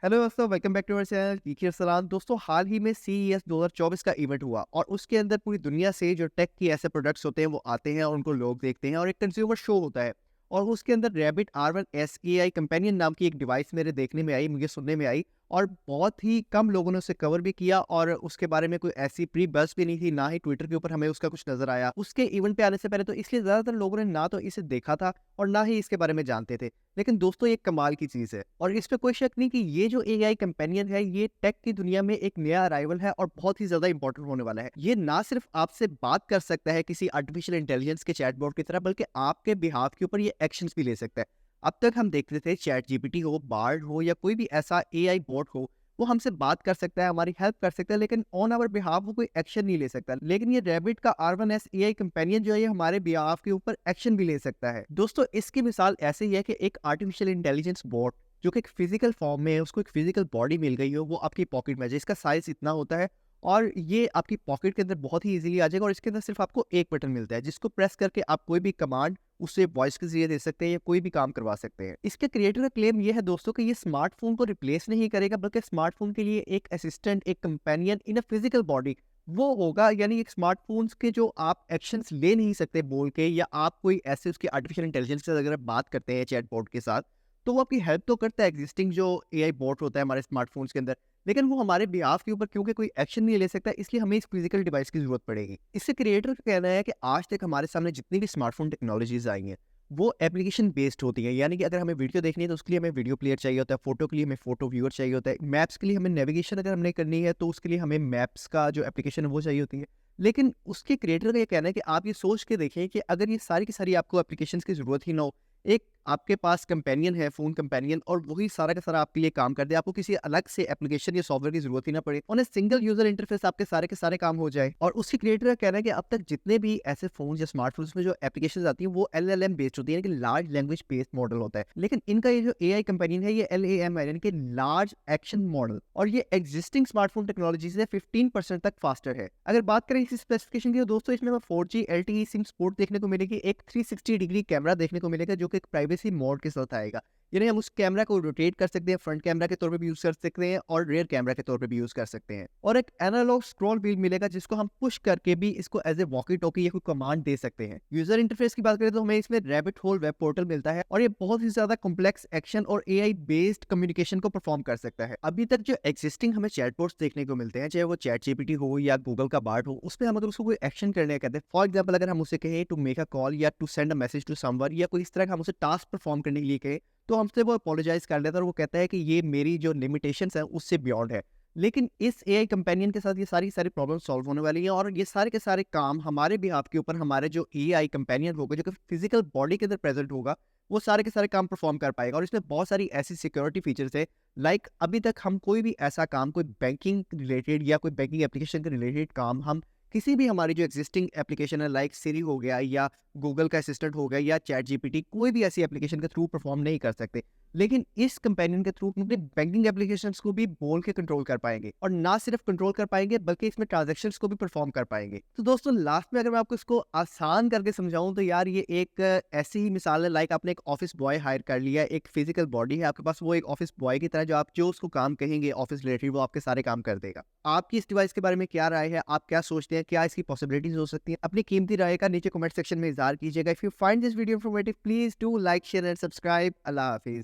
Hello दोस्तों, welcome back to our channel कीकी सलाम। दोस्तों, हाल ही में CES 2024 का इवेंट हुआ और उसके अंदर पूरी दुनिया से जो टेक की ऐसे प्रोडक्ट्स होते हैं वो आते हैं और उनको लोग देखते हैं और एक कंज्यूमर शो होता है। और उसके अंदर rabbit R1 S AI companion नाम की एक डिवाइस मेरे देखने में आई, मुझे सुनने में आई और बहुत ही कम लोगों ने उसे कवर भी किया और उसके बारे में कोई ऐसी प्री बज़ भी नहीं थी, ना ही ट्विटर के ऊपर हमें उसका कुछ नज़र आया। उसके इवेंट पे आने से पहले तो इसलिए ज़्यादातर लोगों ने ना तो इसे देखा था और ना ही इसके बारे में जानते थे। लेकिन दोस्तों, ये कमाल की चीज़ है और इसमें कोई शक नहीं कि ये जो एआई कंपेनियन है, ये टेक की दुनिया में एक नया अराइवल है और बहुत ही ज़्यादा इंपॉर्टेंट होने वाला है। ये ना सिर्फ आपसे बात कर सकता है किसी आर्टिफिशियल इंटेलिजेंस के चैटबॉट की तरह, बल्कि आपके बिहाफ के ऊपर ये एक्शंस भी ले सकता है। अब तक हम देखते थे चैट जीपीटी हो, बार्ड हो या कोई भी ऐसा एआई बॉट हो, वो हमसे बात कर सकता है, हमारी हेल्प कर सकता है, लेकिन ऑन आवर बिहाफ वो कोई एक्शन नहीं ले सकता। लेकिन ये रैबिट का R1S एआई कंपेनियन जो है, ये हमारे बिहाफ के ऊपर एक्शन भी ले सकता है। दोस्तों, इसकी मिसाल ऐसे ही है कि एक आर्टिफिशियल इंटेलिजेंस बॉट जो कि एक फिजिकल फॉर्म में है, उसको एक फिजिकल बॉडी मिल गई हो, वो आपकी पॉकेट में है, जिसका साइज इतना होता है और ये आपकी पॉकेट के अंदर बहुत ही इजीली आ जाएगा और इसके अंदर सिर्फ आपको एक बटन मिलता है, जिसको प्रेस करके आप कोई भी कमांड उससे वॉइस के जरिए दे सकते हैं या कोई भी काम करवा सकते हैं। इसके क्रिएटर का क्लेम ये है दोस्तों कि ये स्मार्टफोन को रिप्लेस नहीं करेगा, बल्कि स्मार्टफोन के लिए एक असिस्टेंट, एक companion in a physical body वो होगा। यानी एक स्मार्टफोन्स के जो आप एक्शंस ले नहीं सकते बोल के, या आप कोई ऐसे उसकी आर्टिफिशियल इंटेलिजेंस से अगर आप बात करते हैं चैटबॉट के साथ, तो वो आपकी हेल्प तो करता है, एग्जिस्टिंग जो एआई बॉट होता है हमारे स्मार्टफोन्स के अंदर। लेकिन वो हमारे बिहाफ के ऊपर क्योंकि कोई एक्शन नहीं ले सकता, इसलिए हमें इस फिजिकल डिवाइस की जरूरत पड़ेगी। इससे क्रिएटर का कहना है कि आज तक हमारे सामने जितनी भी स्मार्टफोन टेक्नोलॉजीज आई हैं, वो एप्लीकेशन बेस्ड होती है। यानी कि अगर हमें वीडियो देखनी है तो उसके लिए हमें वीडियो प्लेयर चाहिए होता है, फोटो के लिए हमें फोटो व्यूअर चाहिए होता है, मैप्स के लिए हमें नेविगेशन अगर हमने करनी है तो उसके लिए हमें मैप्स का जो एप्लीकेशन है वो चाहिए होती है। लेकिन उसके क्रिएटर का ये कहना है कि आप ये सोच के देखें कि अगर ये सारी की सारी आपको एप्लीकेशंस की जरूरत ही ना हो, एक आपके पास कंपेनियन है, फोन कंपेनियन, और वही सारा का सारा आपके लिए काम कर दे, आपको किसी अलग से एप्लीकेशन या सॉफ्टवेयर की जरूरत ही ना पड़े, on a single user interface आपके सारे के सारे काम हो जाए। और उसके क्रिएटर का कहना है कि अब तक जितने भी ऐसे फोन या स्मार्टफोन्स में जो एप्लीकेशन आती है वो LLM बेस्ड होती है, यानी कि लार्ज लैंग्वेज बेस्ड मॉडल होता है। लेकिन इनका ये जो एआई कंपेनियन है, ये LAM है, यानी कि लार्ज एक्शन मॉडल, और ये एग्जिस्टिंग स्मार्टफोन टेक्नोलॉजी से 15% तक फास्टर है। अगर बात करें इस स्पेसिफिकेशन की, तो दोस्तों इसमें हमें 4G LTE सिम सपोर्ट देखने को मिलेगी, एक 360 डिग्री कैमरा देखने को मिलेगा जो कि एक प्राइवेसी मोड के साथ आएगा। यानी हम उस कैमरा को रोटेट कर सकते हैं, फ्रंट कैमरा के तौर पे भी यूज कर सकते हैं और रियर कैमरा के तौर पे भी यूज कर सकते हैं। और एक एनालॉग स्क्रॉल व्हील मिलेगा जिसको हम पुश करके भी इसको एज ए वॉकी टॉकी या कोई कमांड दे सकते हैं। यूजर इंटरफेस की बात करें तो हमें इसमें रैबिट होल वेब पोर्टल मिलता है और ये बहुत ही ज्यादा कॉम्प्लेक्स एक्शन और एआई बेस्ड कम्युनिकेशन को परफॉर्म कर सकता है। अभी तक जो एक्जिस्टिंग हमें चैटबॉट्स देखने को मिलते हैं, चाहे वो चैट जीपीटी हो या गूगल का बार्ड हो, उसमें हम अगर उसको कोई एक्शन करने का कहते हैं, फॉर एग्जाम्पल अगर हम उसे कहें टू मेक अ कॉल या to send a message to someone, या कोई इस तरह का हम उसे टास्क परफॉर्म करने के लिए कहें, तो हमसे वो अपोलोजाइज़ कर लेता है और वो कहता है कि ये मेरी जो लिमिटेशंस हैं उससे बियॉन्ड है। लेकिन इस एआई कंपेनियन के साथ ये सारी प्रॉब्लम सॉल्व होने वाली हैं और ये सारे के सारे काम हमारे बिहाफ के ऊपर हमारे जो एआई कंपेनियन होगा, जो कि फिजिकल बॉडी के अंदर प्रेजेंट होगा, वो सारे के सारे काम परफॉर्म कर पाएगा। और इसमें बहुत सारी ऐसी सिक्योरिटी फीचर्स है, लाइक अभी तक हम कोई भी ऐसा काम, कोई बैंकिंग रिलेटेड या कोई बैंकिंग एप्लीकेशन के रिलेटेड काम हम किसी भी हमारी जो एग्जिस्टिंग एप्लीकेशन है, लाइक सिरी हो गया या गूगल का असिस्टेंट हो गया या चैट जीपीटी, कोई भी ऐसी एप्लीकेशन के थ्रू परफॉर्म नहीं कर सकते। लेकिन इस कंपेनियन के थ्रू अपने बैंकिंग एप्लीकेशंस को भी बोल के कंट्रोल कर पाएंगे, और ना सिर्फ कंट्रोल कर पाएंगे बल्कि इसमें ट्रांजैक्शंस को भी परफॉर्म कर पाएंगे। तो दोस्तों, लास्ट में अगर मैं आपको इसको आसान करके समझाऊं तो यार, ये एक ऐसी ही मिसाल है, लाइक आपने एक ऑफिस बॉय हायर कर लिया, एक फिजिकल बॉडी है आपके पास, वो एक ऑफिस बॉय की तरह, जो आप जो उसको काम कहेंगे ऑफिस रिलेटेड वो आपके सारे काम कर देगा। आपकी इस डिवाइस के बारे में क्या राय है? आप क्या सोचते हैं? क्या इसकी पॉसिबिलिटीज हो सकती हैं? अपनी कीमती राय का नीचे कमेंट सेक्शन में इज़हार कीजिएगा। If you find this video informative, please do like, share and subscribe. Allah Hafiz.